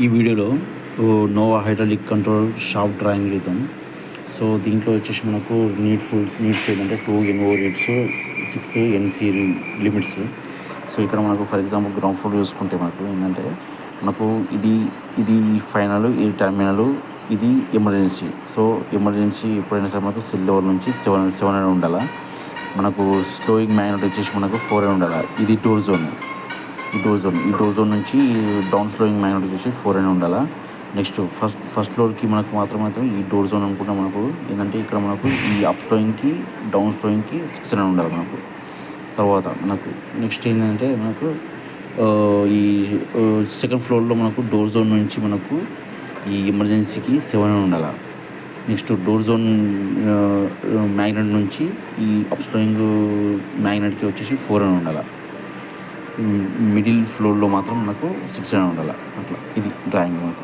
ఈ వీడియోలో Nova hydraulic control shaft drawing చూద్దాం. సో దీంట్లో వచ్చేసి మనకు నీడ్స్ ఏంటంటే 2 NO rates, 6 NC limits. So ఇక్కడ మనకు ఫర్ ఎగ్జాంపుల్ గ్రౌండ్ ఫ్లోర్ చూసుకుంటే మనకు ఏంటంటే మనకు ఇది ఫైనల్, ఇది టర్మినల్, ఇది ఎమర్జెన్సీ. సో ఎమర్జెన్సీ ఎప్పుడైనా సరే మనకు సెల్ లెవెల్ నుంచి 700 ఉండాలి. మనకు స్లోయింగ్ మ్యాగ్నెట్ వచ్చేసి మనకు 400 ఉండాలి. ఇది డోర్ జోన్. ఈ డోర్ జోన్ నుంచి డౌన్ స్లోయింగ్ మ్యాగ్నెట్ వచ్చేసి 400 ఉండాలి. నెక్స్ట్ ఫస్ట్ ఫ్లోర్కి మనకు మాత్రం ఈ డోర్ జోన్ అనుకుంటే మనకు ఏంటంటే ఇక్కడ మనకు ఈ అప్ స్లోయింగ్కి డౌన్ స్లోయింగ్కి 600 ఉండాలి మనకు. తర్వాత మనకు నెక్స్ట్ ఏంటంటే మనకు ఈ సెకండ్ ఫ్లోర్లో మనకు డోర్ జోన్ నుంచి మనకు ఈ ఎమర్జెన్సీకి 700 ఉండాలి. నెక్స్ట్ డోర్ జోన్ మ్యాగ్నెట్ నుంచి ఈ అప్ స్లోయింగ్ మ్యాగ్నెట్కి వచ్చేసి 400 ఉండాలి. మిడిల్ ఫ్లోర్లో మాత్రం మనకు 600 ఉండాలి. అట్లా ఇది డ్రాయింగ్ మనకు.